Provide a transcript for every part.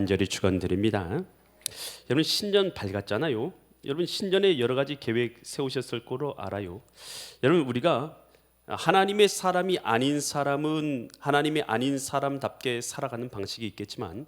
간절히 축원드립니다. 여러분 신년 밝았잖아요. 여러분 신년에 여러 가지 계획 세우셨을 거로 알아요. 여러분 우리가 하나님의 사람이 아닌 사람은 하나님의 아닌 사람답게 살아가는 방식이 있겠지만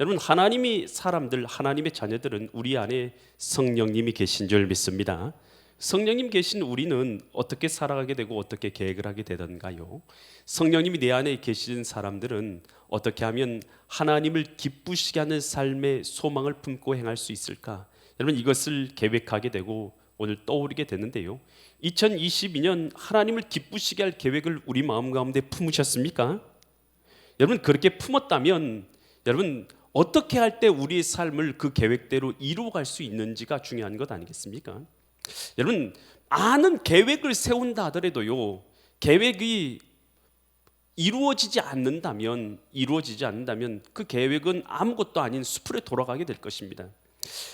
여러분 하나님의 사람들, 하나님의 자녀들은 우리 안에 성령님이 계신 줄 믿습니다. 성령님 계신 우리는 어떻게 살아가게 되고 어떻게 계획을 하게 되던가요? 성령님이 내 안에 계신 사람들은 어떻게 하면 하나님을 기쁘시게 하는 삶의 소망을 품고 행할 수 있을까? 여러분 이것을 계획하게 되고 오늘 떠오르게 됐는데요. 2022년 하나님을 기쁘시게 할 계획을 우리 마음 가운데 품으셨습니까? 여러분 그렇게 품었다면 여러분 어떻게 할 때 우리의 삶을 그 계획대로 이루어갈 수 있는지가 중요한 것 아니겠습니까? 여러분 많은 계획을 세운다 하더라도요, 계획이 이루어지지 않는다면 그 계획은 아무것도 아닌 수풀에 돌아가게 될 것입니다.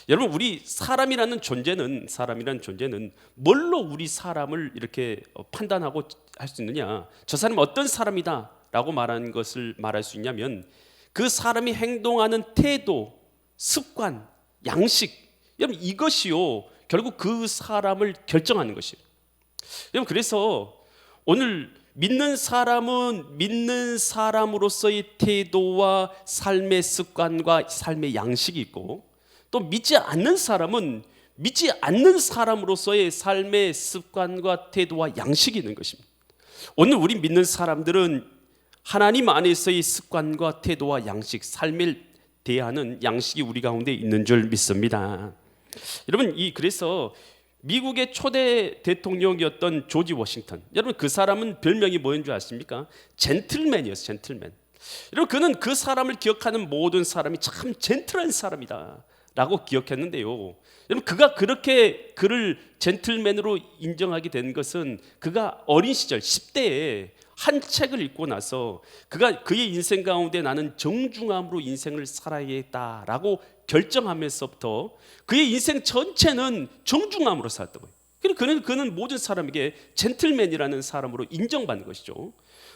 여러분 우리 사람이라는 존재는 뭘로 우리 사람을 이렇게 판단하고 할 수 있느냐? 저 사람이 어떤 사람이다 라고 말하는 것을 말할 수 있냐면 그 사람이 행동하는 태도, 습관, 양식, 여러분 이것이요 결국 그 사람을 결정하는 것이에요. 여러분 그래서 오늘 믿는 사람은 믿는 사람으로서의 태도와 삶의 습관과 삶의 양식이 있고, 또 믿지 않는 사람은 믿지 않는 사람으로서의 삶의 습관과 태도와 양식이 있는 것입니다. 오늘 우리 믿는 사람들은 하나님 안에서의 습관과 태도와 양식, 삶을 대하는 양식이 우리 가운데 있는 줄 믿습니다. 여러분 그래서 미국의 초대 대통령이었던 조지 워싱턴, 여러분 그 사람은 별명이 뭐인 줄 아십니까? 젠틀맨이었어요. 젠틀맨. 여러분 그는 그 사람을 기억하는 모든 사람이 참 젠틀한 사람이다 라고 기억했는데요, 여러분 그가 그렇게 그를 젠틀맨으로 인정하게 된 것은 그가 어린 시절 10대에 한 책을 읽고 나서 그가 그의 인생 가운데 나는 정중함으로 인생을 살아야겠다라고 결정하면서부터 그의 인생 전체는 정중함으로 살았다고요. 그래서 그는 모든 사람에게 젠틀맨이라는 사람으로 인정받는 것이죠.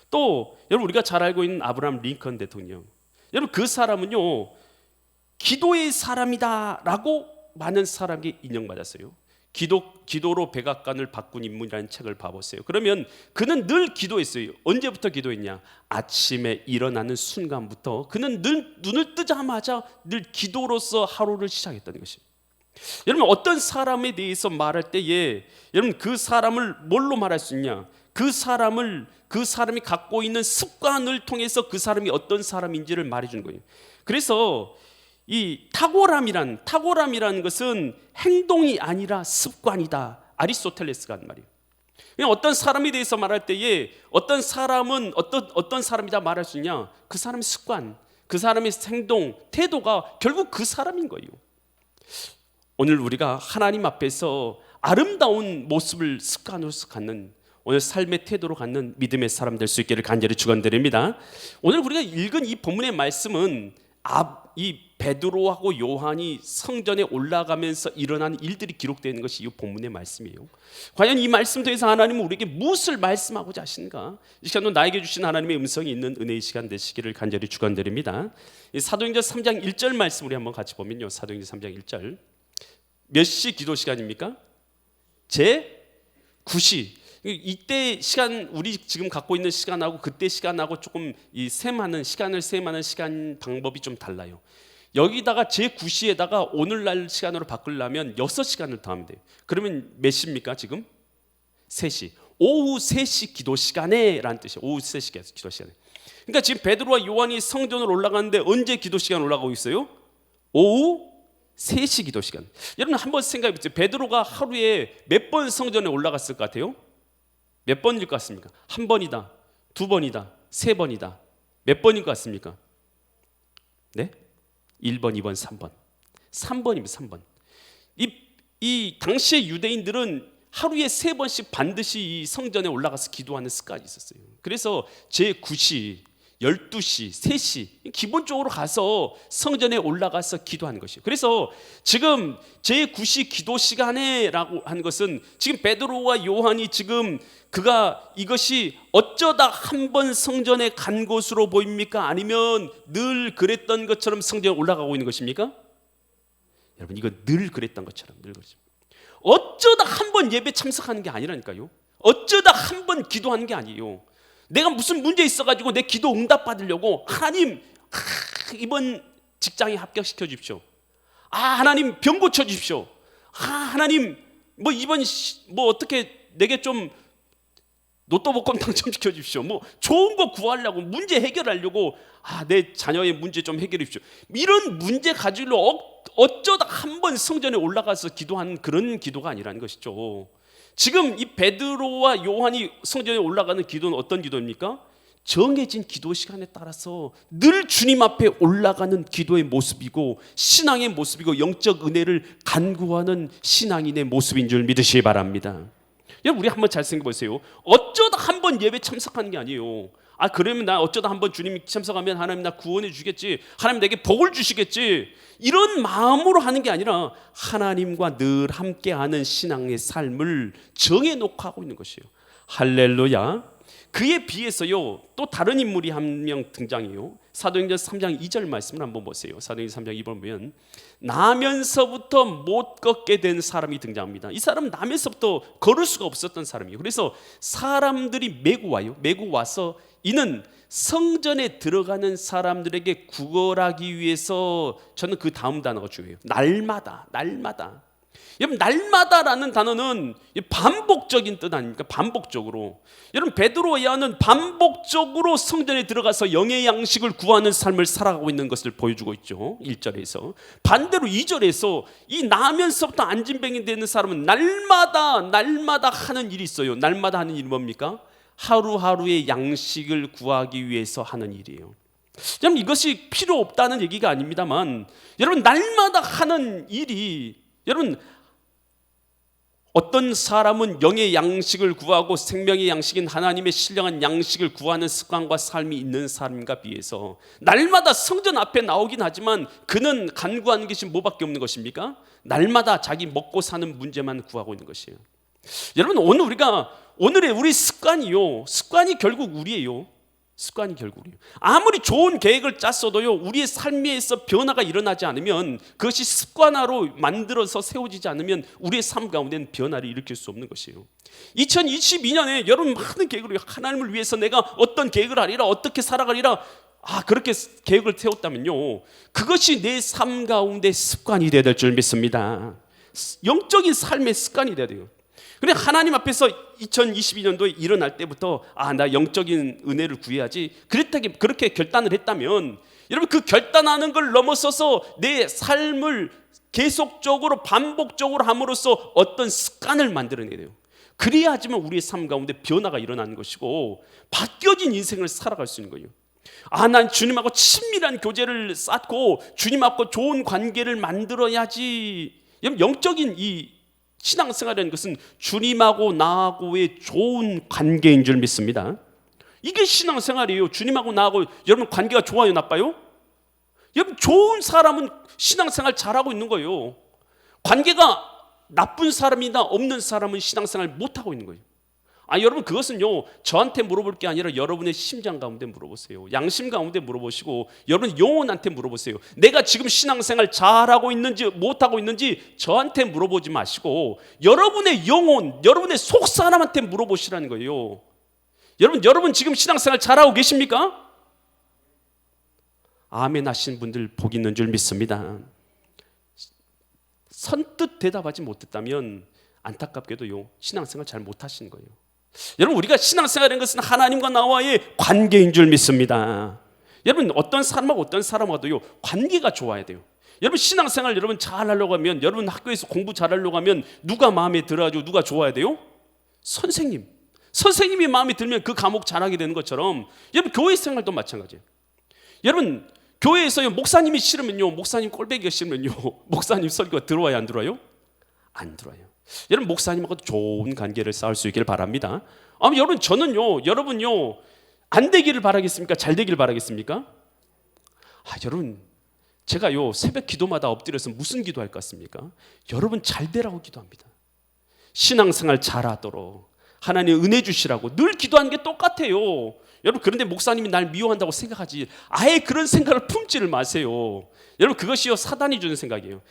또 여러분 우리가 잘 알고 있는 아브라함 링컨 대통령, 여러분 그 사람은요 기도의 사람이다라고 많은 사람에게 인정받았어요. 기도로 백악관을 바꾼 인물이라는 책을 봐보세요. 그러면 그는 늘 기도했어요. 언제부터 기도했냐? 아침에 일어나는 순간부터 그는 늘 눈을 뜨자마자 늘 기도로서 하루를 시작했다는 것입니다. 여러분 어떤 사람에 대해서 말할 때에 여러분 그 사람을 뭘로 말할 수 있냐? 그 사람이 갖고 있는 습관을 통해서 그 사람이 어떤 사람인지를 말해주는 거예요. 그래서 이 탁월함이라는 것은 행동이 아니라 습관이다. 아리스토텔레스가 한 말이에요. 그냥 어떤 사람에 대해서 말할 때에 어떤 사람은 어떤 사람이다 말할 수 있냐? 그 사람의 습관, 그 사람의 행동, 태도가 결국 그 사람인 거예요. 오늘 우리가 하나님 앞에서 아름다운 모습을 습관으로서 갖는, 오늘 삶의 태도로 갖는 믿음의 사람 될 수 있기를 간절히 축원드립니다. 오늘 우리가 읽은 이 본문의 말씀은 이 베드로하고 요한이 성전에 올라가면서 일어난 일들이 기록되어 있는 것이 이 본문의 말씀이에요. 과연 이 말씀 통해서 하나님은 우리에게 무엇을 말씀하고자 하시는가? 이 시간도 나에게 주신 하나님의 음성이 있는 은혜의 시간 되시기를 간절히 축원드립니다. 사도행전 3장 1절 말씀 우리 한번 같이 보면요, 사도행전 3장 1절 몇 시 기도 시간입니까? 제 9시. 이때 시간, 우리 지금 갖고 있는 시간하고 그때 시간하고 조금 시간을 셈하는 시간 방법이 좀 달라요. 여기다가 제 9시에다가 오늘날 시간으로 바꾸려면 6시간을 더하면 돼요. 그러면 몇 시입니까 지금? 3시. 오후 3시 기도 시간에 라는 뜻이에요. 오후 3시 기도 시간에. 그러니까 지금 베드로와 요한이 성전으로 올라가는데 언제 기도 시간 올라가고 있어요? 오후 3시 기도 시간. 여러분 한번 생각해 보세요. 베드로가 하루에 몇 번 성전에 올라갔을 것 같아요? 몇 번일 것 같습니까? 한 번이다, 두 번이다, 세 번이다. 몇 번일 것 같습니까? 네? 1번, 2번, 3번. 3번입니다. 3번. 이 당시의 유대인들은 하루에 3번씩 반드시 이 성전에 올라가서 기도하는 습관이 있었어요. 그래서 제 9시, 12시, 3시 기본적으로 가서 성전에 올라가서 기도하는 것이에요. 그래서 지금 제9시 기도 시간에라고 한 것은 지금 베드로와 요한이 지금 이것이 어쩌다 한 번 성전에 간 것으로 보입니까? 아니면 늘 그랬던 것처럼 성전에 올라가고 있는 것입니까? 여러분, 이거 늘 그랬던 것처럼, 늘 그랬죠. 어쩌다 한 번 예배 참석하는 게 아니라니까요. 어쩌다 한 번 기도하는 게 아니에요. 내가 무슨 문제 있어가지고 내 기도 응답 받으려고 하나님, 이번 직장에 합격시켜 주십시오. 하나님 병 고쳐 주십시오. 하나님 이번 어떻게 내게 좀 로또 복권 당첨시켜 주십시오. 좋은 거 구하려고, 문제 해결하려고, 내 자녀의 문제 좀 해결해 주십시오. 이런 문제 가지고 어쩌다 한 번 성전에 올라가서 기도하는 그런 기도가 아니라는 것이죠. 지금 이 베드로와 요한이 성전에 올라가는 기도는 어떤 기도입니까? 정해진 기도 시간에 따라서 늘 주님 앞에 올라가는 기도의 모습이고, 신앙의 모습이고, 영적 은혜를 간구하는 신앙인의 모습인 줄 믿으시기 바랍니다. 여러분, 우리 한번 잘 생각해 보세요. 어쩌다 한 번 예배 참석하는 게 아니에요. 그러면 나 어쩌다 한 번 주님 참석하면 하나님 나 구원해 주시겠지, 하나님 내게 복을 주시겠지, 이런 마음으로 하는 게 아니라 하나님과 늘 함께하는 신앙의 삶을 정해놓고 하고 있는 것이에요. 할렐루야. 그에 비해서요, 또 다른 인물이 한 명 등장해요. 사도행전 3장 2절 말씀을 한번 보세요. 사도행전 3장 2절 보면 나면서부터 못 걷게 된 사람이 등장합니다. 이 사람은 나면서부터 걸을 수가 없었던 사람이에요. 그래서 사람들이 메고 와요. 메고 와서 이는 성전에 들어가는 사람들에게 구걸하기 위해서, 저는 그 다음 단어가 중요해요. 날마다. 여러분, 날마다라는 단어는 반복적인 뜻 아닙니까? 반복적으로. 여러분, 베드로와 요한은 반복적으로 성전에 들어가서 영의 양식을 구하는 삶을 살아가고 있는 것을 보여주고 있죠. 1절에서. 반대로 2절에서 이 나면서부터 안진뱅이 되는 사람은 날마다 하는 일이 있어요. 날마다 하는 일이 뭡니까? 하루하루의 양식을 구하기 위해서 하는 일이에요. 여러분, 이것이 필요 없다는 얘기가 아닙니다만, 여러분, 날마다 하는 일이, 여러분, 어떤 사람은 영의 양식을 구하고 생명의 양식인 하나님의 신령한 양식을 구하는 습관과 삶이 있는 사람과 비해서 날마다 성전 앞에 나오긴 하지만 그는 간구하는 것이 뭐밖에 없는 것입니까? 날마다 자기 먹고 사는 문제만 구하고 있는 것이에요. 여러분, 오늘의 우리 습관이 결국 우리예요. 아무리 좋은 계획을 짰어도요, 우리의 삶에서 변화가 일어나지 않으면, 그것이 습관화로 만들어서 세워지지 않으면 우리의 삶 가운데는 변화를 일으킬 수 없는 것이에요. 2022년에 여러분 많은 계획을, 하나님을 위해서 내가 어떤 계획을 하리라, 어떻게 살아가리라, 그렇게 계획을 세웠다면요, 그것이 내 삶 가운데 습관이 되어야 될 줄 믿습니다. 영적인 삶의 습관이 되어야 돼요. 근데 하나님 앞에서 2022년도에 일어날 때부터 나 영적인 은혜를 구해야지, 그렇게 결단을 했다면, 여러분, 그 결단하는 걸 넘어서서 내 삶을 계속적으로 반복적으로 함으로써 어떤 습관을 만들어내야 돼요. 그래야지만 우리의 삶 가운데 변화가 일어나는 것이고 바뀌어진 인생을 살아갈 수 있는 거예요. 난 주님하고 친밀한 교제를 쌓고 주님하고 좋은 관계를 만들어야지. 여러분, 영적인 이 신앙생활이라는 것은 주님하고 나하고의 좋은 관계인 줄 믿습니다. 이게 신앙생활이에요. 주님하고 나하고, 여러분, 관계가 좋아요, 나빠요? 여러분, 좋은 사람은 신앙생활 잘하고 있는 거예요. 관계가 나쁜 사람이나 없는 사람은 신앙생활 못하고 있는 거예요. 여러분, 그것은요, 저한테 물어볼 게 아니라 여러분의 심장 가운데 물어보세요. 양심 가운데 물어보시고 여러분 영혼한테 물어보세요. 내가 지금 신앙생활 잘하고 있는지 못하고 있는지 저한테 물어보지 마시고 여러분의 영혼, 여러분의 속사람한테 물어보시라는 거예요. 여러분 지금 신앙생활 잘하고 계십니까? 아멘 하신 분들 복 있는 줄 믿습니다. 선뜻 대답하지 못했다면 안타깝게도요, 신앙생활 잘 못하시는 거예요. 여러분, 우리가 신앙생활인 것은 하나님과 나와의 관계인 줄 믿습니다. 여러분, 어떤 사람하고 어떤 사람하고도요, 관계가 좋아야 돼요. 여러분, 신앙생활 여러분 잘하려고 하면, 여러분 학교에서 공부 잘하려고 하면 누가 마음에 들어가지고 누가 좋아야 돼요? 선생님이 마음에 들면 그 과목 잘하게 되는 것처럼, 여러분 교회 생활도 마찬가지예요. 여러분, 교회에서요, 목사님이 싫으면요, 목사님 꼴배기가 싫으면요, 목사님 설교가 들어와요, 안 들어와요? 안 들어와요. 여러분, 목사님하고도 좋은 관계를 쌓을 수 있기를 바랍니다. 여러분, 저는요, 여러분요, 안 되기를 바라겠습니까? 잘 되기를 바라겠습니까? 여러분, 제가요 새벽 기도마다 엎드려서 무슨 기도할 것 같습니까? 여러분 잘 되라고 기도합니다. 신앙생활 잘하도록 하나님 은혜 주시라고 늘 기도하는 게 똑같아요. 여러분, 그런데 목사님이 날 미워한다고 생각하지 아예 그런 생각을 품지를 마세요. 여러분, 그것이요 사단이 주는 생각이에요.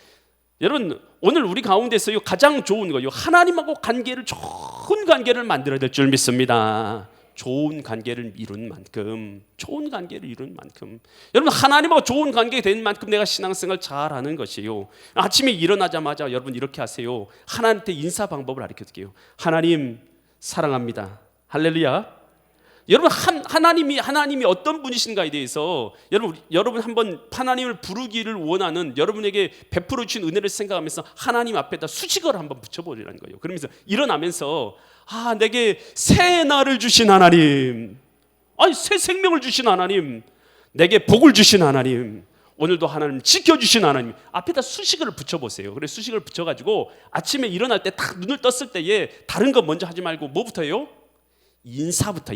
여러분, 오늘 우리 가운데서요 가장 좋은 거요 하나님하고 관계를, 좋은 관계를 만들어야 될 줄 믿습니다. 좋은 관계를 이룬 만큼, 좋은 관계를 이룬 만큼, 여러분 하나님하고 좋은 관계가 된 만큼 내가 신앙생활 잘하는 것이에요. 아침에 일어나자마자 여러분 이렇게 하세요. 하나님한테 인사 방법을 가르쳐드릴게요. 하나님 사랑합니다. 할렐루야. 여러분, 하나님이 어떤 분이신가에 대해서 여러분 한번 하나님을 부르기를 원하는, 여러분에게 베풀어 주신 은혜를 생각하면서 하나님 앞에다 수식어를 한번 붙여보리라는 거예요. 그러면서 일어나면서 내게 새 날을 주신 하나님, 새 생명을 주신 하나님, 내게 복을 주신 하나님, 오늘도 하나님 지켜주신 하나님, 앞에다 수식어를 붙여보세요. 그래, 수식어를 붙여가지고 아침에 일어날 때 딱 눈을 떴을 때에 다른 거 먼저 하지 말고 뭐부터 해요? 인사부터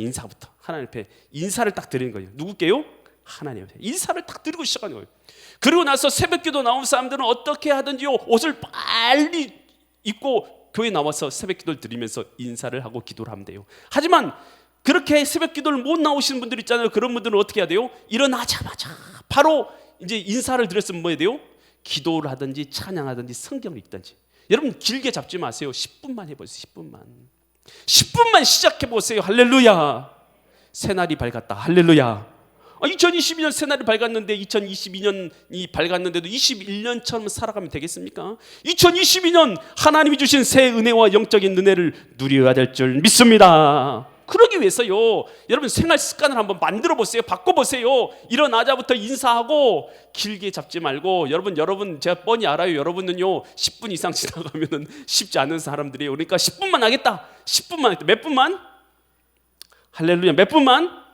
하나님 앞에 인사를 딱 드리는 거예요. 누구께요? 하나님한테 인사를 딱 드리고 시작하는 거예요. 그리고 나서 새벽기도 나온 사람들은 어떻게 하든지 옷을 빨리 입고 교회 나와서 새벽기도를 드리면서 인사를 하고 기도를 하면 돼요. 하지만 그렇게 새벽기도를 못 나오시는 분들 있잖아요. 그런 분들은 어떻게 해야 돼요? 일어나자마자 바로 이제 인사를 드렸으면 뭐 해야 돼요? 기도를 하든지 찬양하든지 성경을 읽든지. 여러분 길게 잡지 마세요. 10분만 해보세요. 10분만 시작해보세요. 할렐루야. 새날이 밝았다. 할렐루야. 2022년 새날이 밝았는데 2022년이 밝았는데도 21년처럼 살아가면 되겠습니까? 2022년 하나님이 주신 새 은혜와 영적인 은혜를 누려야 될 줄 믿습니다. 그러기 위해서요 여러분 생활 습관을 한번 만들어 보세요. 바꿔보세요. 일어나자부터 인사하고 길게 잡지 말고, 여러분 제가 뻔히 알아요. 여러분은요 10분 이상 지나가면 쉽지 않은 사람들이에요. 그러니까 10분만 하겠다. 10분만 하겠다. 몇 분만? 할렐루야. 몇 분만?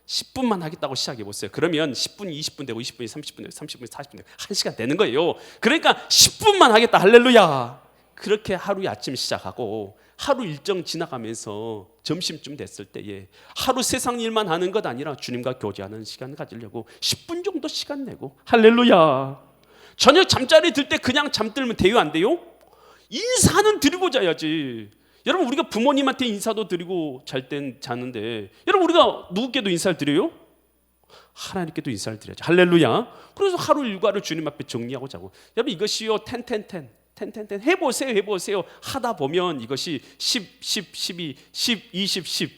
10분만 하겠다고 시작해보세요. 그러면 10분이 20분 되고 20분이 30분 되고 30분이 40분 되고 1시간 되는 거예요. 그러니까 10분만 하겠다. 할렐루야. 그렇게 하루의 아침 시작하고 하루 일정 지나가면서 점심쯤 됐을 때에 하루 세상 일만 하는 것 아니라 주님과 교제하는 시간 가지려고 10분 정도 시간 내고, 할렐루야. 저녁 잠자리 들 때 그냥 잠들면 돼요, 안 돼요? 인사는 드리고 자야지. 여러분, 우리가 부모님한테 인사도 드리고 잘 땐 자는데, 여러분 우리가 누구께도 인사를 드려요? 하나님께도 인사를 드려야죠. 할렐루야. 그래서 하루 일과를 주님 앞에 정리하고 자고. 여러분 이것이요 10 해보세요. 하다 보면 이것이 10, 12, 10, 20, 10,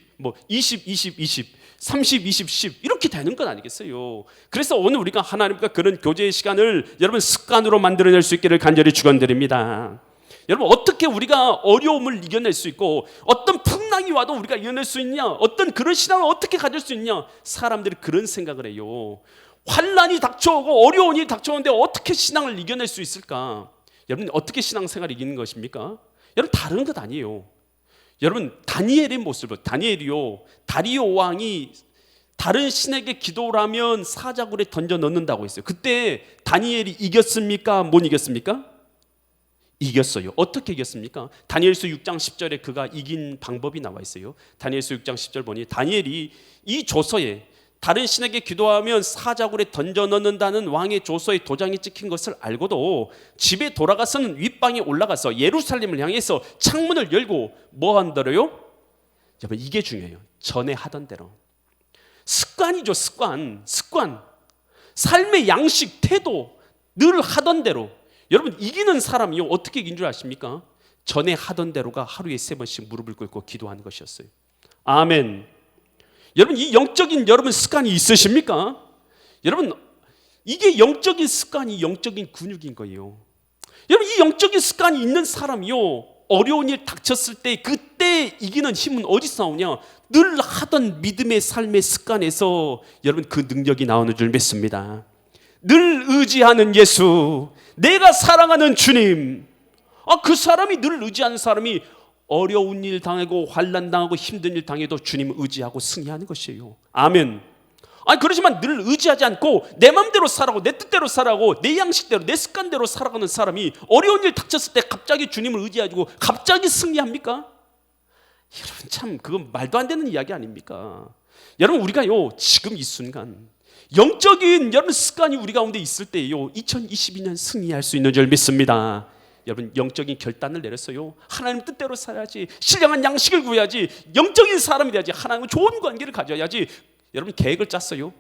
20, 30, 20, 10 이렇게 되는 건 아니겠어요? 그래서 오늘 우리가 하나님과 그런 교제의 시간을 여러분 습관으로 만들어낼 수 있기를 간절히 축원드립니다. 여러분 어떻게 우리가 어려움을 이겨낼 수 있고, 어떤 풍랑이 와도 우리가 이겨낼 수 있냐, 어떤 그런 신앙을 어떻게 가질 수 있냐, 사람들이 그런 생각을 해요. 환난이 닥쳐오고 어려운 일이 닥쳐오는데 어떻게 신앙을 이겨낼 수 있을까? 여러분 어떻게 신앙생활을 이기는 것입니까? 여러분 다른 것 아니에요. 여러분 다니엘의 모습을, 다리오 왕이 다른 신에게 기도를 하면 사자굴에 던져 넣는다고 했어요. 그때 다니엘이 이겼습니까? 못 이겼습니까? 이겼어요. 어떻게 이겼습니까? 다니엘서 6장 10절에 그가 이긴 방법이 나와 있어요. 다니엘서 6장 10절 보니 다니엘이 이 조서에 다른 신에게 기도하면 사자굴에 던져 넣는다는 왕의 조서에 도장이 찍힌 것을 알고도 집에 돌아가서는 윗방에 올라가서 예루살렘을 향해서 창문을 열고 뭐 한다고요? 여러분 이게 중요해요. 전에 하던 대로. 습관이죠. 습관. 삶의 양식, 태도 늘 하던 대로. 여러분 이기는 사람이요 어떻게 이긴 줄 아십니까? 전에 하던 대로가 하루에 3번씩 무릎을 꿇고 기도하는 것이었어요. 아멘. 여러분 이 영적인 여러분 습관이 있으십니까? 여러분 이게 영적인 습관이 영적인 근육인 거예요. 여러분 이 영적인 습관이 있는 사람이요 어려운 일 닥쳤을 때 그때 이기는 힘은 어디서 나오냐? 늘 하던 믿음의 삶의 습관에서 여러분 그 능력이 나오는 줄 믿습니다. 늘 의지하는 예수, 내가 사랑하는 주님. 그 사람이 늘 의지하는 사람이 어려운 일 당하고 환난 당하고 힘든 일 당해도 주님을 의지하고 승리하는 것이에요. 아멘. 그렇지만 늘 의지하지 않고 내 마음대로 살아고 내 뜻대로 살아고 내 양식대로 내 습관대로 살아가는 사람이 어려운 일 닥쳤을 때 갑자기 주님을 의지하고 갑자기 승리합니까? 여러분 참 그건 말도 안 되는 이야기 아닙니까? 여러분 우리가요 지금 이 순간 영적인 여러분 습관이 우리 가운데 있을 때요 2022년 승리할 수 있는 줄 믿습니다. 여러분 영적인 결단을 내렸어요. 하나님 뜻대로 살아야지, 신령한 양식을 구해야지, 영적인 사람이 돼야지, 하나님과 좋은 관계를 가져야지. 여러분 계획을 짰어요.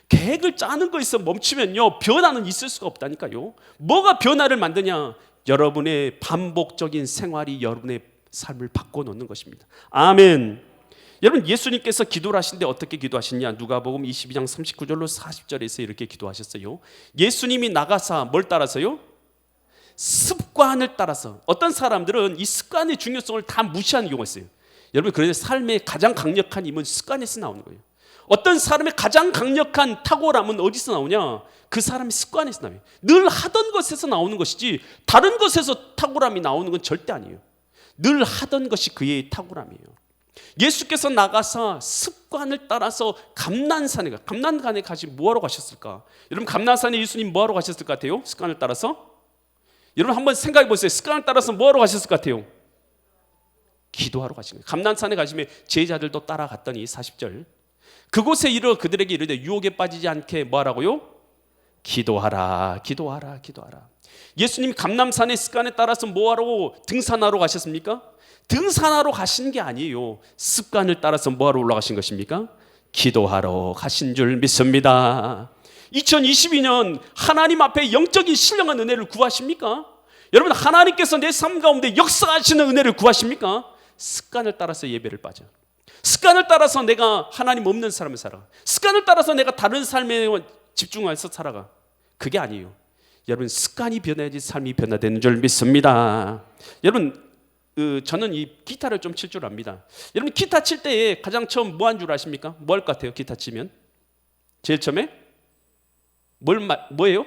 계획을 짜는 거에서 멈추면요 변화는 있을 수가 없다니까요. 뭐가 변화를 만드냐? 여러분의 반복적인 생활이 여러분의 삶을 바꿔놓는 것입니다. 아멘. 여러분 예수님께서 기도를 하시는데 어떻게 기도하시냐? 누가복음 22장 39절로 40절에서 이렇게 기도하셨어요. 예수님이 나가사 뭘 따라서요? 습관을 따라서. 어떤 사람들은 이 습관의 중요성을 다 무시하는 경우가 있어요. 여러분 그런데 삶의 가장 강력한 힘은 습관에서 나오는 거예요. 어떤 사람의 가장 강력한 탁월함은 어디서 나오냐? 그 사람의 습관에서 나와요. 늘 하던 것에서 나오는 것이지 다른 것에서 탁월함이 나오는 건 절대 아니에요. 늘 하던 것이 그의 탁월함이에요. 예수께서 나가서 습관을 따라서 감난산에 가시 뭐하러 가셨을까? 여러분 감난산에 예수님 뭐하러 가셨을 것 같아요? 습관을 따라서? 여러분 한번 생각해 보세요. 습관을 따라서 뭐하러 가셨을 것 같아요? 기도하러 가신 거예요. 감난산에 가시면 제자들도 따라갔더니 40절 그곳에 이르러 그들에게 이르되 유혹에 빠지지 않게 뭐하라고요? 기도하라, 기도하라, 기도하라. 예수님이 감람산의 습관에 따라서 뭐하러 등산하러 가셨습니까? 등산하러 가신 게 아니에요. 습관을 따라서 뭐하러 올라가신 것입니까? 기도하러 가신 줄 믿습니다. 2022년 하나님 앞에 영적인 신령한 은혜를 구하십니까? 여러분 하나님께서 내 삶 가운데 역사하시는 은혜를 구하십니까? 습관을 따라서 예배를 빠져. 습관을 따라서 내가 하나님 없는 삶을 살아. 습관을 따라서 내가 다른 삶에 집중해서 살아가. 그게 아니에요. 여러분 습관이 변해야지 삶이 변화되는 줄 믿습니다. 여러분 저는 이 기타를 좀 칠 줄 압니다. 여러분 기타 칠 때에 가장 처음 뭐 한 줄 아십니까? 뭐 할 것 같아요? 기타 치면 제일 처음에 뭐예요?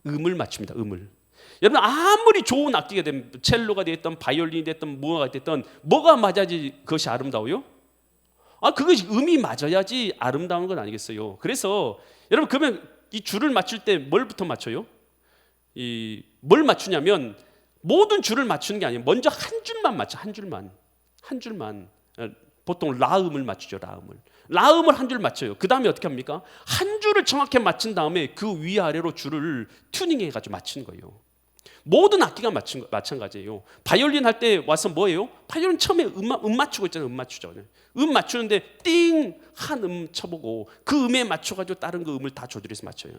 음을 맞춥니다. 음을. 여러분 아무리 좋은 악기가 되면 첼로가 됐든 바이올린이 됐든 뭐가 됐든 뭐가 맞아야지 그것이 아름다워요? 그것이 음이 맞아야지 아름다운 건 아니겠어요? 그래서 여러분 그러면 이 줄을 맞출 때 뭘부터 맞춰요? 뭘 맞추냐면 모든 줄을 맞추는 게 아니에요. 먼저 한 줄만 맞춰. 한 줄만. 보통 라음을 맞추죠. 라음을 한 줄 맞춰요. 그 다음에 어떻게 합니까? 한 줄을 정확히 맞춘 다음에 그 위아래로 줄을 튜닝해가지고 맞추는 거예요. 모든 악기가 마찬가지예요. 바이올린 할 때 와서 뭐예요? 바이올린 처음에 음 맞추고 있잖아요. 음 맞추죠. 음 맞추는데 띵 한 음 쳐보고 그 음에 맞춰가지고 다른 그 음을 다 조절해서 맞춰요.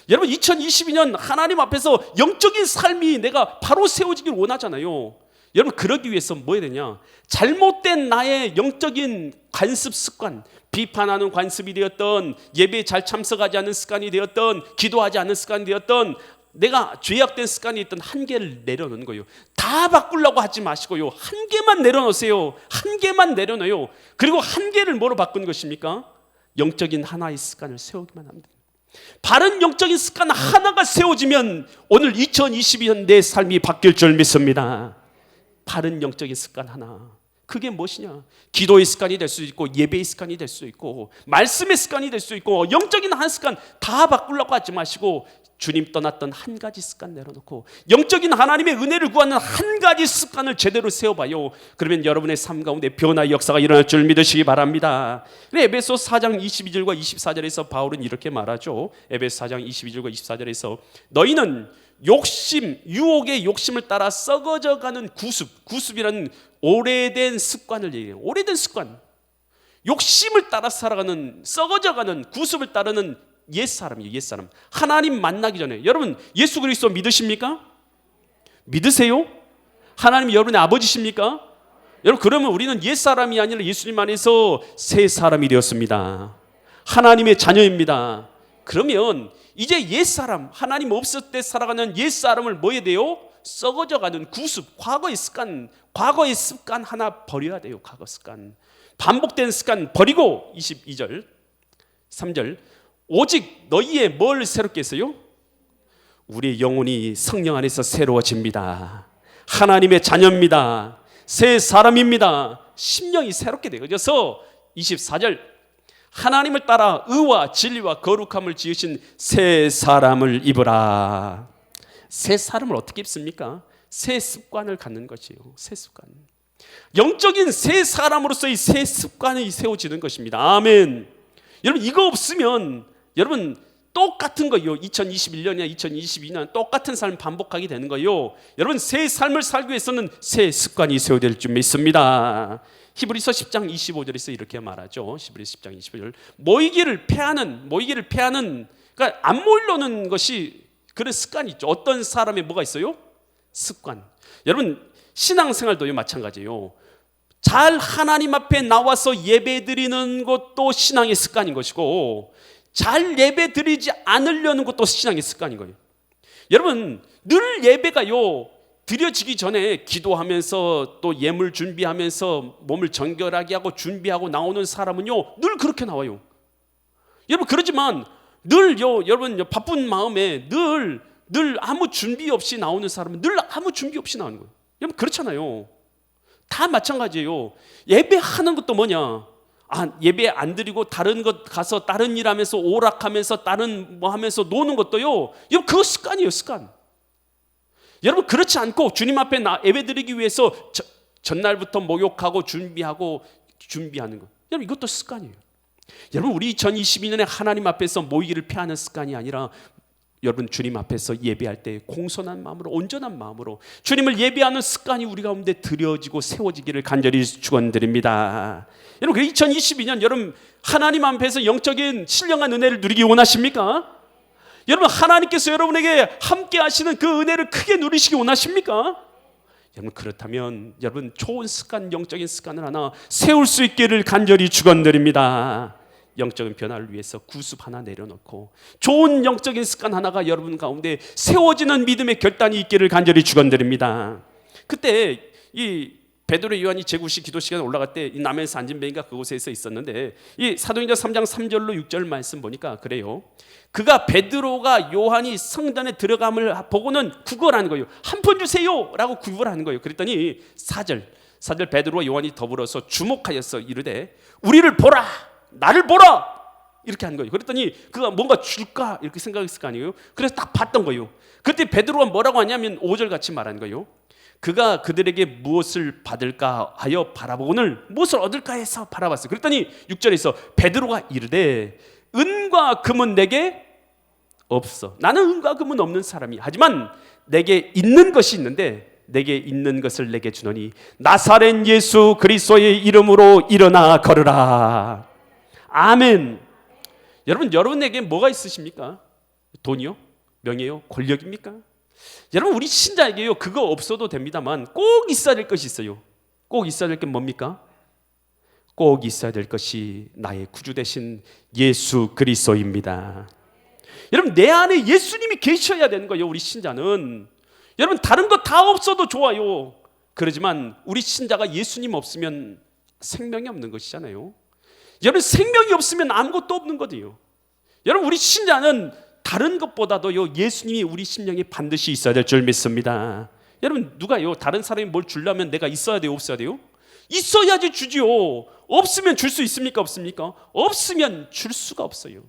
여러분 2022년 하나님 앞에서 영적인 삶이 내가 바로 세워지길 원하잖아요. 여러분 그러기 위해서 뭐 해야 되냐? 잘못된 나의 영적인 관습 습관, 비판하는 관습이 되었던, 예배에 잘 참석하지 않는 습관이 되었던, 기도하지 않는 습관이 되었던, 내가 죄악된 습관이 있던 한 개를 내려놓는 거예요. 다 바꾸려고 하지 마시고요. 한 개만 내려놓으세요. 한 개만 내려놓아요. 그리고 한 개를 뭐로 바꾸는 것입니까? 영적인 하나의 습관을 세우기만 합니다. 바른 영적인 습관 하나가 세워지면 오늘 2022년 내 삶이 바뀔 줄 믿습니다. 바른 영적인 습관 하나. 그게 무엇이냐? 기도의 습관이 될 수 있고 예배의 습관이 될 수 있고 말씀의 습관이 될 수 있고 영적인 한 습관 다 바꾸려고 하지 마시고 주님 떠났던 한 가지 습관 내려놓고 영적인 하나님의 은혜를 구하는 한 가지 습관을 제대로 세워봐요. 그러면 여러분의 삶 가운데 변화의 역사가 일어날 줄 믿으시기 바랍니다. 에베소 4장 22절과 24절에서 바울은 이렇게 말하죠. 에베소 4장 22절과 24절에서 너희는 유혹의 욕심을 따라 썩어져가는 구습이라는 오래된 습관을 얘기해요. 오래된 습관, 욕심을 따라 살아가는, 썩어져가는 구습을 따르는 옛사람이에요. 옛사람. 하나님 만나기 전에 여러분 예수 그리스도 믿으십니까? 믿으세요? 하나님 여러분의 아버지십니까? 여러분 그러면 우리는 옛사람이 아니라 예수님 안에서 새 사람이 되었습니다. 하나님의 자녀입니다. 그러면 이제 옛사람, 하나님 없을 때 살아가는 옛사람을 뭐 해야 돼요? 썩어져가는 구습, 과거의 습관 하나 버려야 돼요. 과거 습관, 반복된 습관 버리고 22절 3절 오직 너희의 뭘 새롭게 했어요? 우리의 영혼이 성령 안에서 새로워집니다. 하나님의 자녀입니다. 새 사람입니다. 심령이 새롭게 되어져서 24절 하나님을 따라 의와 진리와 거룩함을 지으신 새 사람을 입으라. 새 사람을 어떻게 입습니까? 새 습관을 갖는 것이에요. 새 습관. 영적인 새 사람으로서의 새 습관이 세워지는 것입니다. 아멘. 여러분 이거 없으면 여러분 똑같은 거예요. 2021년이나 2022년 똑같은 삶 반복하게 되는 거예요. 여러분 새 삶을 살기 위해서는 새 습관이 세워질 줄 믿습니다. 히브리서 10장 25절에서 이렇게 말하죠. 히브리서 10장 25절. 모이기를 패하는 그러니까 안 모이려는 것이 그런 습관이 있죠. 어떤 사람의 뭐가 있어요? 습관. 여러분 신앙생활도 마찬가지예요. 잘 하나님 앞에 나와서 예배드리는 것도 신앙의 습관인 것이고, 잘 예배드리지 않으려는 것도 신앙의 습관인 거예요. 여러분 늘 예배가요 드려지기 전에 기도하면서 또 예물 준비하면서 몸을 정결하게 하고 준비하고 나오는 사람은요 늘 그렇게 나와요. 여러분 그러지만 늘요 여러분 바쁜 마음에 늘 아무 준비 없이 나오는 사람은 늘 아무 준비 없이 나오는 거예요. 여러분 그렇잖아요. 다 마찬가지예요. 예배하는 것도 뭐냐? 예배 안 드리고 다른 것 가서 다른 일 하면서 오락하면서 다른 뭐 하면서 노는 것도요 여러분 그거 습관이에요. 습관. 여러분 그렇지 않고 주님 앞에 예배 드리기 위해서 전날부터 목욕하고 준비하는 거, 여러분 이것도 습관이에요. 여러분 우리 2022년에 하나님 앞에서 모이기를 피하는 습관이 아니라 여러분 주님 앞에서 예배할 때 공손한 마음으로 온전한 마음으로 주님을 예배하는 습관이 우리 가운데 들여지고 세워지기를 간절히 축원드립니다. 여러분 2022년 여러분 하나님 앞에서 영적인 신령한 은혜를 누리기 원하십니까? 여러분 하나님께서 여러분에게 함께 하시는 그 은혜를 크게 누리시기 원하십니까? 여러분 그렇다면 여러분 좋은 습관, 영적인 습관을 하나 세울 수 있기를 간절히 축원드립니다. 영적인 변화를 위해서 구습 하나 내려놓고 좋은 영적인 습관 하나가 여러분 가운데 세워지는 믿음의 결단이 있기를 간절히 축원드립니다. 그때 이 베드로 요한이 제9시 기도 시간에 올라갈 때 이 남해에서 안진뱅이가 그곳에서 있었는데 이 사도행전 3장 3절로 6절 말씀 보니까 그래요. 그가 베드로가 요한이 성전에 들어감을 보고는 구걸하는 거예요. 한 푼 주세요 라고 구걸하는 거예요. 그랬더니 4절 베드로와 요한이 더불어서 주목하여서 이르되 우리를 보라, 나를 보라 이렇게 하는 거예요. 그랬더니 그가 뭔가 줄까 이렇게 생각했을 거 아니에요. 그래서 딱 봤던 거예요. 그때 베드로가 뭐라고 하냐면 5절 같이 말하는 거예요. 그가 그들에게 무엇을 받을까 하여 바라보고는 무엇을 얻을까 해서 바라봤어요. 그랬더니 6절에서 베드로가 이르되 은과 금은 내게 없어. 나는 은과 금은 없는 사람이. 하지만 내게 있는 것이 있는데 내게 있는 것을 내게 주노니 나사렛 예수 그리스도의 이름으로 일어나 걸으라. 아멘. 여러분에게 뭐가 있으십니까? 돈이요? 명예요? 권력입니까? 여러분 우리 신자에게요 그거 없어도 됩니다만 꼭 있어야 될 것이 있어요. 꼭 있어야 될 게 뭡니까? 꼭 있어야 될 것이 나의 구주 되신 예수 그리스도입니다. 여러분 내 안에 예수님이 계셔야 되는 거예요. 우리 신자는 여러분 다른 거 다 없어도 좋아요. 그러지만 우리 신자가 예수님 없으면 생명이 없는 것이잖아요. 여러분 생명이 없으면 아무것도 없는 거예요. 여러분 우리 신자는 다른 것보다도요 예수님이 우리 심령에 반드시 있어야 될 줄 믿습니다. 여러분 누가요 다른 사람이 뭘 주려면 내가 있어야 돼요, 없어야 돼요? 있어야지 주지요. 없으면 줄 수 있습니까, 없습니까? 없으면 줄 수가 없어요.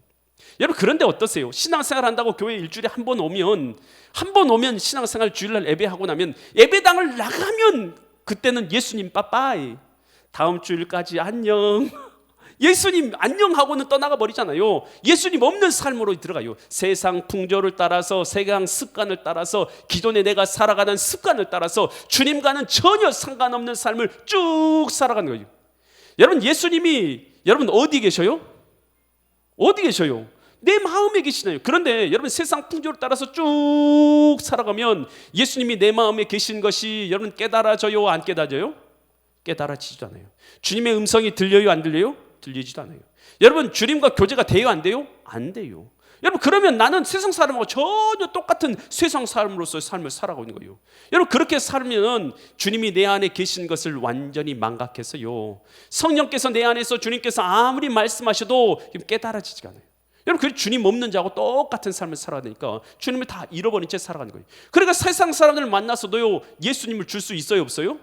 여러분 그런데 어떠세요? 신앙생활 한다고 교회 일주일에 한 번 오면 신앙생활 주일날 예배하고 나면 예배당을 나가면 그때는 예수님 빠빠이, 다음 주일까지 안녕, 예수님 안녕하고는 떠나가 버리잖아요. 예수님 없는 삶으로 들어가요. 세상 풍조를 따라서, 세상 습관을 따라서, 기존에 내가 살아가는 습관을 따라서 주님과는 전혀 상관없는 삶을 쭉 살아가는 거예요. 여러분 예수님이 여러분 어디 계셔요? 어디 계셔요? 내 마음에 계시나요? 그런데 여러분 세상 풍조를 따라서 쭉 살아가면 예수님이 내 마음에 계신 것이 여러분 깨달아져요, 안 깨달아져요? 깨달아지지도 않아요. 주님의 음성이 들려요, 안 들려요? 들리지도 않아요. 여러분 주님과 교제가 돼요, 안 돼요? 안 돼요. 여러분 그러면 나는 세상 사람하고 전혀 똑같은 세상 사람으로서의 삶을 살아가고 있는 거예요. 여러분 그렇게 살면 주님이 내 안에 계신 것을 완전히 망각해서요, 성령께서 내 안에서 주님께서 아무리 말씀하셔도 깨달아지지가 않아요. 여러분 그 주님 없는 자하고 똑같은 삶을 살아가니까 주님을 다 잃어버린 채 살아가는 거예요. 그러니까 세상 사람들을 만나서도요 예수님을 줄 수 있어요, 없어요?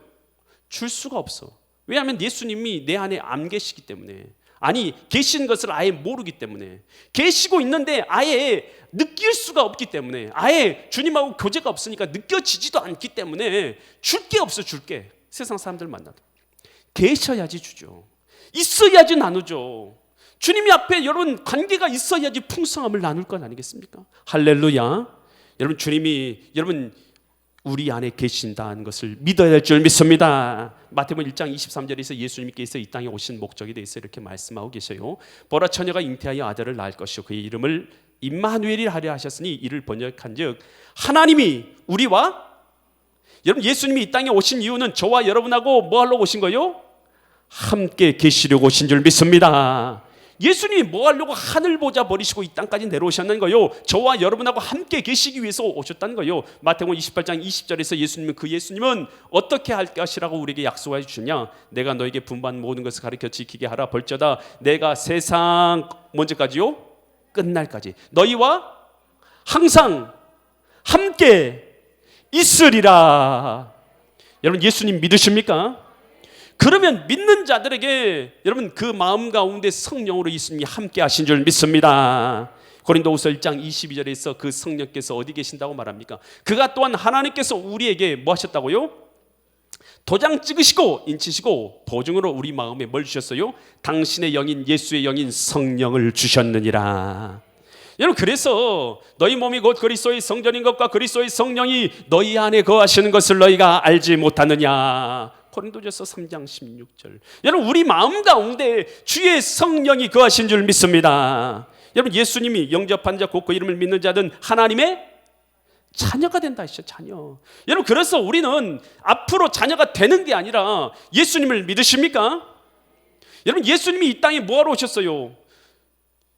줄 수가 없어. 왜냐하면 예수님이 내 안에 안 계시기 때문에, 아니 계신 것을 아예 모르기 때문에, 계시고 있는데 아예 느낄 수가 없기 때문에, 아예 주님하고 교제가 없으니까 느껴지지도 않기 때문에 줄 게 없어. 줄 게. 세상 사람들 만나도 계셔야지 주죠. 있어야지 나누죠. 주님이 앞에 여러분 관계가 있어야지 풍성함을 나눌 것 아니겠습니까? 할렐루야. 여러분 주님이 여러분 우리 안에 계신다는 것을 믿어야 할 줄 믿습니다. 마태복음 1장 23절에서 예수님께서 이 땅에 오신 목적에 대해서 이렇게 말씀하고 계세요. 보라 처녀가 잉태하여 아들을 낳을 것이요 그의 이름을 임마누엘이라 하려 하셨으니 이를 번역한즉 하나님이 우리와 여러분 예수님이 이 땅에 오신 이유는 저와 여러분하고 뭐 하려고 오신 거예요? 함께 계시려고 오신 줄 믿습니다. 예수님이 뭐 하려고 하늘 보좌 버리시고 이 땅까지 내려오셨는 거요? 저와 여러분하고 함께 계시기 위해서 오셨다는 거요. 마태복음 28장 20절에서 예수님은 어떻게 할 것이라고 우리에게 약속해 주시냐? 내가 너에게 분부한 모든 것을 가르쳐 지키게 하라. 벌저다 내가 세상 먼저까지요? 끝날까지 너희와 항상 함께 있으리라. 여러분 예수님 믿으십니까? 그러면 믿는 자들에게 여러분 그 마음 가운데 성령으로 예수님이 함께 하신 줄 믿습니다. 고린도후서 1장 22절에서 그 성령께서 어디 계신다고 말합니까? 그가 또한 하나님께서 우리에게 뭐 하셨다고요? 도장 찍으시고 인치시고 보증으로 우리 마음에 뭘 주셨어요? 당신의 영인 예수의 영인 성령을 주셨느니라. 여러분 그래서 너희 몸이 곧 그리스도의 성전인 것과 그리스도의 성령이 너희 안에 거하시는 것을 너희가 알지 못하느냐. 고린도전서 3장 16절. 여러분 우리 마음 가운데 주의 성령이 거하신 줄 믿습니다. 여러분 예수님이 영접한 자 곧 그 이름을 믿는 자는 하나님의 자녀가 된다 하시죠. 자녀. 여러분 그래서 우리는 앞으로 자녀가 되는 게 아니라 예수님을 믿으십니까? 여러분 예수님이 이 땅에 뭐하러 오셨어요?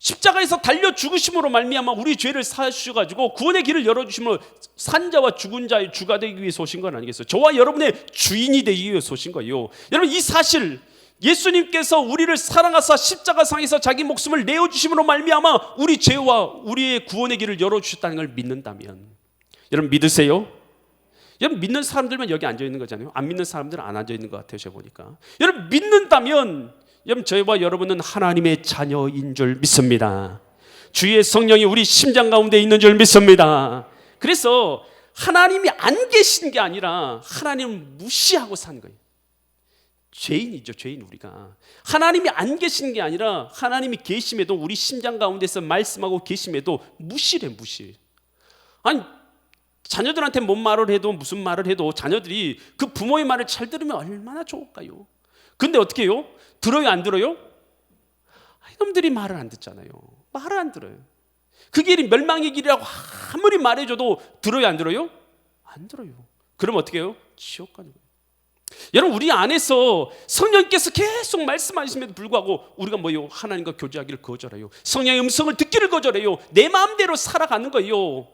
십자가에서 달려 죽으심으로 말미암아 우리 죄를 사주셔가지고 구원의 길을 열어주심으로 산자와 죽은 자의 주가 되기 위해서 오신 건 아니겠어요? 저와 여러분의 주인이 되기 위해서 오신 거예요. 여러분 이 사실 예수님께서 우리를 사랑하사 십자가상에서 자기 목숨을 내어주심으로 말미암아 우리 죄와 우리의 구원의 길을 열어주셨다는 걸 믿는다면 여러분 믿으세요? 여러분 믿는 사람들만 여기 앉아있는 거잖아요. 안 믿는 사람들은 안 앉아있는 것 같아요. 제가 보니까 여러분 믿는다면 여러분 저희와 여러분은 하나님의 자녀인 줄 믿습니다. 주의 성령이 우리 심장 가운데 있는 줄 믿습니다. 그래서 하나님이 안 계신 게 아니라 하나님을 무시하고 산 거예요. 죄인이죠. 죄인 우리가. 하나님이 안 계신 게 아니라 하나님이 계심에도 우리 심장 가운데서 말씀하고 계심에도 무시래 무시. 아니 자녀들한테 뭔 말을 해도 무슨 말을 해도 자녀들이 그 부모의 말을 잘 들으면 얼마나 좋을까요? 근데 어떻게 해요? 들어요 안 들어요? 이놈들이 말을 안 듣잖아요. 말을 안 들어요. 그 길이 멸망의 길이라고 아무리 말해줘도 들어요 안 들어요? 안 들어요. 그럼 어떻게 해요? 지옥 가는 거예요. 여러분 우리 안에서 성령께서 계속 말씀하심에도 불구하고 우리가 뭐예요? 하나님과 교제하기를 거절해요. 성령의 음성을 듣기를 거절해요. 내 마음대로 살아가는 거예요.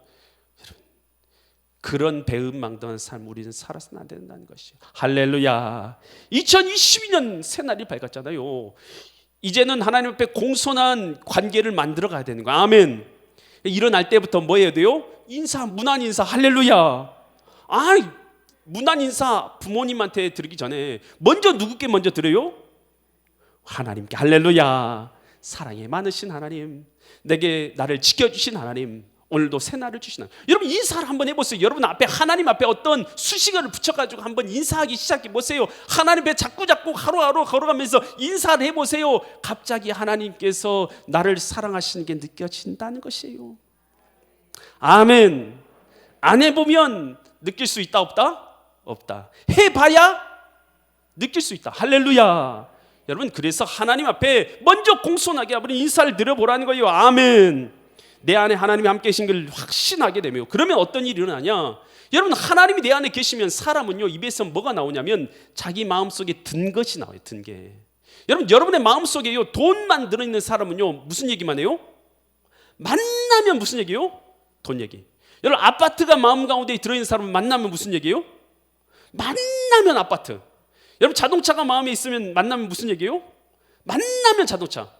그런 배은망덕한 삶 우리는 살아서는 안 된다는 것이에요. 할렐루야. 2022년 새날이 밝았잖아요. 이제는 하나님 앞에 공손한 관계를 만들어 가야 되는 거예요. 아멘. 일어날 때부터 뭐 해야 돼요? 인사, 문안 인사. 할렐루야. 문안 인사 부모님한테 드리기 전에 먼저 누구께 먼저 드려요? 하나님께. 할렐루야. 사랑이 많으신 하나님, 내게 나를 지켜주신 하나님, 오늘도 새날을 주시나. 여러분 인사를 한번 해보세요. 여러분 앞에 하나님 앞에 어떤 수식어를 붙여가지고 한번 인사하기 시작해보세요. 하나님 앞에 자꾸 하루하루 걸어가면서 인사를 해보세요. 갑자기 하나님께서 나를 사랑하시는 게 느껴진다는 것이에요. 아멘. 안 해보면 느낄 수 있다 없다? 없다. 해봐야 느낄 수 있다. 할렐루야. 여러분 그래서 하나님 앞에 먼저 공손하게 한번 인사를 드려보라는 거예요. 아멘. 내 안에 하나님이 함께 계신 걸 확신하게 되며 그러면 어떤 일이 일어나냐? 여러분 하나님이 내 안에 계시면 사람은요 입에서 뭐가 나오냐면 자기 마음속에 든 것이 나와요. 든 게. 여러분 여러분의 마음속에요 돈만 들어있는 사람은요 무슨 얘기만 해요? 만나면 무슨 얘기예요? 돈 얘기. 여러분 아파트가 마음 가운데 들어있는 사람은 만나면 무슨 얘기예요? 만나면 아파트. 여러분 자동차가 마음에 있으면 만나면 무슨 얘기예요? 만나면 자동차.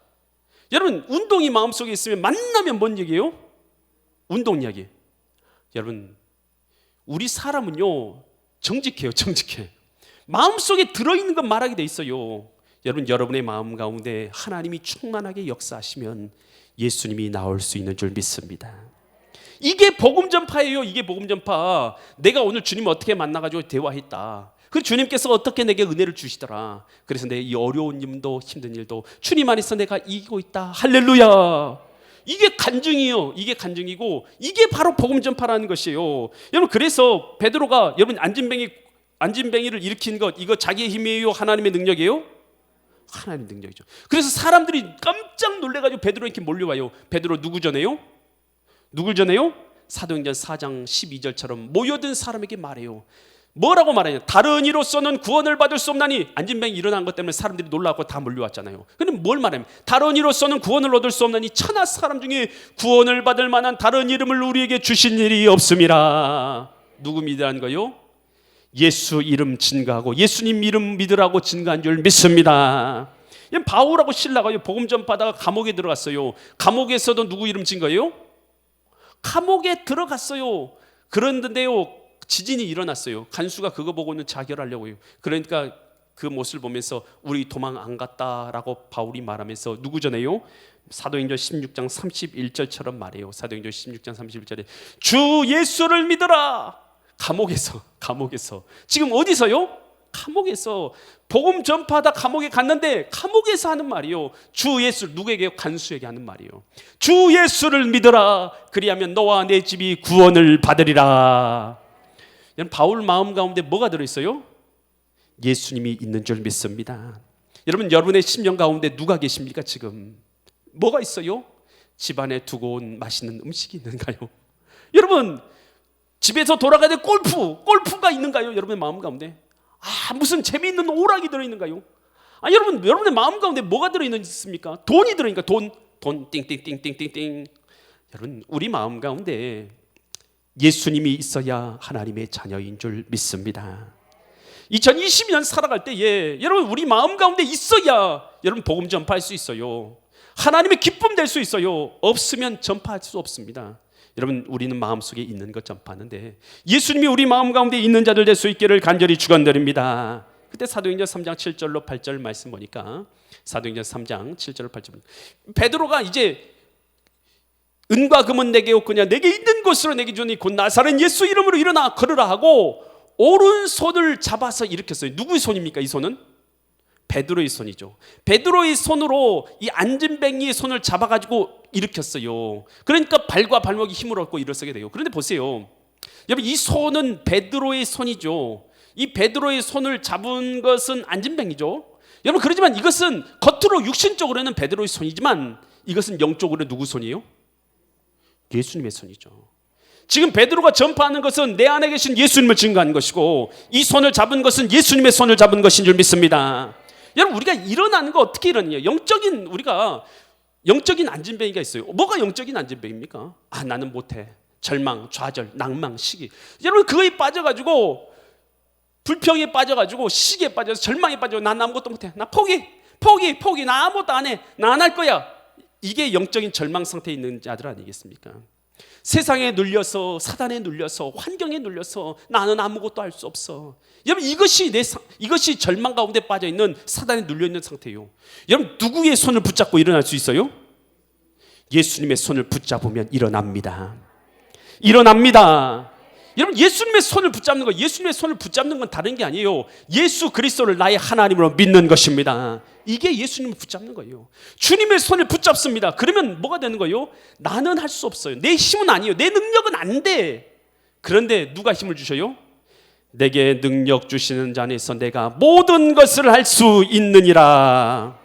여러분 운동이 마음속에 있으면 만나면 뭔 얘기예요? 운동 이야기. 여러분 우리 사람은요 정직해요. 정직해. 마음속에 들어있는 건 말하게 돼 있어요. 여러분 여러분의 마음 가운데 하나님이 충만하게 역사하시면 예수님이 나올 수 있는 줄 믿습니다. 이게 복음 전파예요. 이게 복음 전파. 내가 오늘 주님 어떻게 만나가지고 대화했다. 그 주님께서 어떻게 내게 은혜를 주시더라. 그래서 내 이 어려운 일도 힘든 일도 주님 안에서 내가 이기고 있다. 할렐루야. 이게 간증이요. 이게 간증이고 이게 바로 복음 전파라는 것이에요. 여러분, 그래서 베드로가 여러분 안진뱅이를 일으킨 것, 이거 자기의 힘이에요? 하나님의 능력이에요? 하나님의 능력이죠. 그래서 사람들이 깜짝 놀래가지고 베드로에게 몰려와요. 베드로 누구 전에요? 누굴 전에요? 사도행전 4장 12절처럼 모여든 사람에게 말해요. 뭐라고 말하냐? 다른 이로서는 구원을 받을 수 없나니. 안진뱅이 일어난 것 때문에 사람들이 놀라고 다 몰려왔잖아요. 근데 뭘 말하냐? 다른 이로서는 구원을 얻을 수 없나니 천하 사람 중에 구원을 받을 만한 다른 이름을 우리에게 주신 일이 없음이라. 누구 믿으라는 거요? 예수 이름 증거하고 예수님 이름 믿으라고 증거한 줄 믿습니다. 바울하고 실라가 복음 전파하다가 감옥에 들어갔어요. 감옥에서도 누구 이름 증거예요? 감옥에 들어갔어요. 그런데요, 지진이 일어났어요. 간수가 그거 보고는 자결하려고요. 그러니까 그 모습을 보면서 우리 도망 안 갔다라고 바울이 말하면서 누구 전에요? 사도행전 16장 31절처럼 말해요. 사도행전 16장 31절에 주 예수를 믿어라. 감옥에서 지금 어디서요? 감옥에서 복음 전파하다 감옥에 갔는데 감옥에서 하는 말이요. 주 예수, 누구에게요? 간수에게 하는 말이요. 주 예수를 믿어라. 그리하면 너와 내 집이 구원을 받으리라. 바울 마음 가운데 뭐가 들어있어요? 예수님이 있는 줄 믿습니다. 여러분, 여러분의 심령 가운데 누가 계십니까? 지금 뭐가 있어요? 집안에 두고 온 맛있는 음식이 있는가요? 여러분, 집에서 돌아가야 될 골프가 있는가요? 여러분의 마음 가운데 무슨 재미있는 오락이 들어있는가요? 여러분의 마음 가운데 뭐가 들어있습니까? 돈이 들어있는가? 돈 띵띵띵띵띵띵. 여러분, 우리 마음 가운데 예수님이 있어야 하나님의 자녀인 줄 믿습니다. 2020년 살아갈 때에 여러분, 우리 마음 가운데 있어야 여러분 복음 전파할 수 있어요. 하나님의 기쁨 될 수 있어요. 없으면 전파할 수 없습니다. 여러분, 우리는 마음속에 있는 것 전파하는데 예수님이 우리 마음 가운데 있는 자들 될 수 있기를 간절히 축원드립니다. 그때 사도행전 3장 7절로 8절 말씀 보니까 사도행전 3장 7절로 8절 베드로가 이제 은과 금은 내게 없거냐 내게 있는 것으로 내게 주니 곧 나사렛 예수 이름으로 일어나 걸으라 하고 오른손을 잡아서 일으켰어요. 누구의 손입니까? 이 손은? 베드로의 손이죠. 베드로의 손으로 이 안진뱅이의 손을 잡아가지고 일으켰어요. 그러니까 발과 발목이 힘을 얻고 일어서게 돼요. 그런데 보세요, 여러분, 이 손은 베드로의 손이죠. 이 베드로의 손을 잡은 것은 안진뱅이죠. 여러분, 그렇지만 이것은 겉으로 육신적으로는 베드로의 손이지만 이것은 영적으로 누구 손이에요? 예수님의 손이죠. 지금 베드로가 전파하는 것은 내 안에 계신 예수님을 증거하는 것이고 이 손을 잡은 것은 예수님의 손을 잡은 것인 줄 믿습니다. 여러분, 우리가 일어나는 거 어떻게 일어나냐? 우리가 영적인 안진뱅이가 있어요. 뭐가 영적인 안진뱅입니까? 나는 못해. 절망, 좌절, 낭망, 시기. 여러분, 그거에 빠져가지고 불평에 빠져가지고 시기에 빠져서 절망에 빠져서 난 아무것도 못해. 나 포기. 나 아무것도 안 해. 나 안 할 거야. 이게 영적인 절망 상태에 있는 자들 아니겠습니까? 세상에 눌려서, 사단에 눌려서, 환경에 눌려서 나는 아무것도 할 수 없어. 여러분, 이것이 절망 가운데 빠져 있는 사단에 눌려 있는 상태예요. 여러분, 누구의 손을 붙잡고 일어날 수 있어요? 예수님의 손을 붙잡으면 일어납니다. 여러분, 예수님의 손을 붙잡는 거, 예수님의 손을 붙잡는 건 다른 게 아니에요. 예수 그리스도를 나의 하나님으로 믿는 것입니다. 이게 예수님을 붙잡는 거예요. 주님의 손을 붙잡습니다. 그러면 뭐가 되는 거예요? 나는 할 수 없어요. 내 힘은 아니에요. 내 능력은 안 돼. 그런데 누가 힘을 주셔요? 내게 능력 주시는 자 안에서 내가 모든 것을 할 수 있느니라.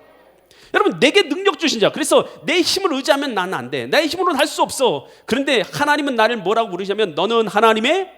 여러분, 내게 능력 주신 자. 그래서 내 힘을 의지하면 나는 안 돼. 내 힘으로는 할 수 없어. 그런데 하나님은 나를 뭐라고 부르시냐면 너는 하나님의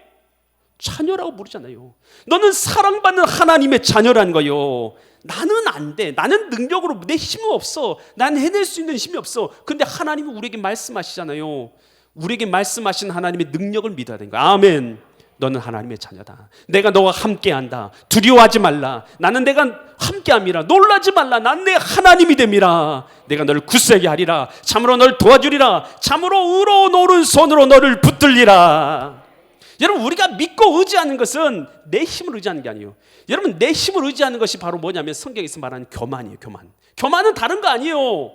자녀라고 부르잖아요. 너는 사랑받는 하나님의 자녀라는 거예요. 나는 안 돼. 나는 능력으로 내 힘은 없어. 나는 해낼 수 있는 힘이 없어. 근데 하나님은 우리에게 말씀하시잖아요. 우리에게 말씀하신 하나님의 능력을 믿어야 되는 거야. 아멘. 너는 하나님의 자녀다. 내가 너와 함께한다. 두려워하지 말라. 나는 내가 함께함이라. 놀라지 말라. 난 내 하나님이 됨이라. 내가 너를 굳세게 하리라. 참으로 너를 도와주리라. 참으로 의로운 오른손으로 너를 붙들리라. 여러분, 우리가 믿고 의지하는 것은 내 힘을 의지하는 게 아니에요. 여러분, 내 힘을 의지하는 것이 바로 뭐냐면 성경에서 말하는 교만이에요. 교만은 다른 거 아니에요.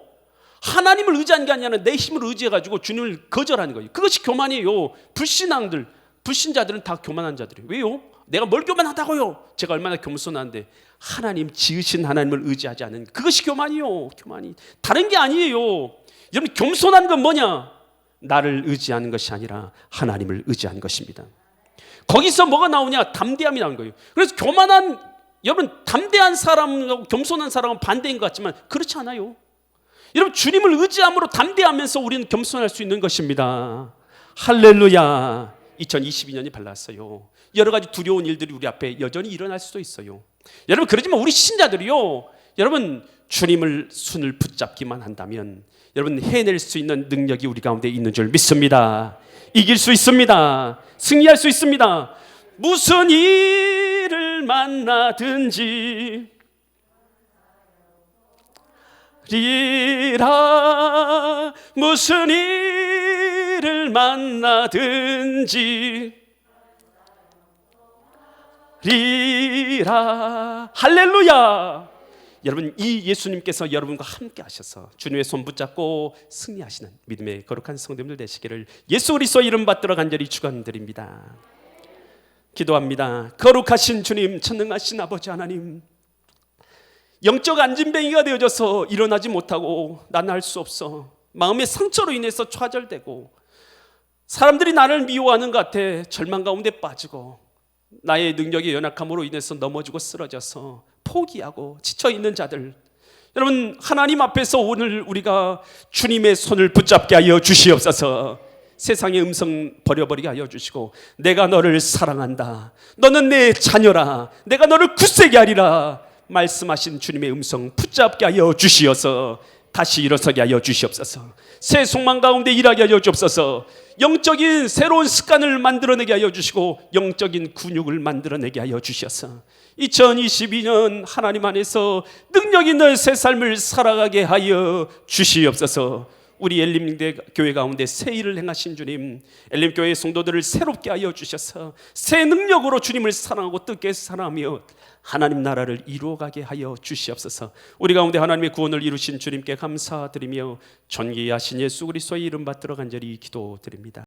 하나님을 의지하는 게 아니라 내 힘을 의지해가지고 주님을 거절하는 거예요. 그것이 교만이에요. 불신자들은 다 교만한 자들이에요. 왜요? 내가 뭘 교만하다고요? 제가 얼마나 겸손한데 하나님 지으신 하나님을 의지하지 않은 그것이 교만이요. 교만이 다른 게 아니에요. 여러분 겸손한 건 뭐냐? 나를 의지하는 것이 아니라 하나님을 의지하는 것입니다. 거기서 뭐가 나오냐? 담대함이 나오는 거예요. 그래서 교만한 여러분 담대한 사람하고 겸손한 사람은 반대인 것 같지만 그렇지 않아요. 여러분 주님을 의지함으로 담대하면서 우리는 겸손할 수 있는 것입니다. 할렐루야. 2022년이 밝았어요. 여러 가지 두려운 일들이 우리 앞에 여전히 일어날 수도 있어요. 여러분 그러지만 우리 신자들이요, 여러분 주님을 손을 붙잡기만 한다면 여러분 해낼 수 있는 능력이 우리 가운데 있는 줄 믿습니다. 이길 수 있습니다. 승리할 수 있습니다. 무슨 일을 만나든지 리라, 무슨 일을 만나든지 리라. 할렐루야. 여러분 이 예수님께서 여러분과 함께 하셔서 주님의 손 붙잡고 승리하시는 믿음의 거룩한 성도님들 되시기를 예수 그리스도 이름 받들어 간절히 축원드립니다. 기도합니다. 거룩하신 주님, 전능하신 아버지 하나님, 영적 안진뱅이가 되어져서 일어나지 못하고 나는 할 수 없어 마음의 상처로 인해서 좌절되고 사람들이 나를 미워하는 것 같아 절망 가운데 빠지고 나의 능력의 연약함으로 인해서 넘어지고 쓰러져서 포기하고 지쳐있는 자들, 여러분 하나님 앞에서 오늘 우리가 주님의 손을 붙잡게 하여 주시옵소서. 세상의 음성 버려버리게 하여 주시고 내가 너를 사랑한다, 너는 내 자녀라, 내가 너를 굳세게 하리라 말씀하신 주님의 음성 붙잡게 하여 주시어서 다시 일어서게 하여 주시옵소서. 새 속망 가운데 일하게 하여 주옵소서. 영적인 새로운 습관을 만들어내게 하여 주시고 영적인 근육을 만들어내게 하여 주셔서 2022년 하나님 안에서 능력 있는 새 삶을 살아가게 하여 주시옵소서. 우리 엘림교회 가운데 새 일을 행하신 주님, 엘림교회 성도들을 새롭게 하여 주셔서 새 능력으로 주님을 사랑하고 뜻깊게 사랑하며 하나님 나라를 이루어가게 하여 주시옵소서. 우리 가운데 하나님의 구원을 이루신 주님께 감사드리며 존귀하신 예수 그리스도의 이름 받들어 간절히 기도드립니다.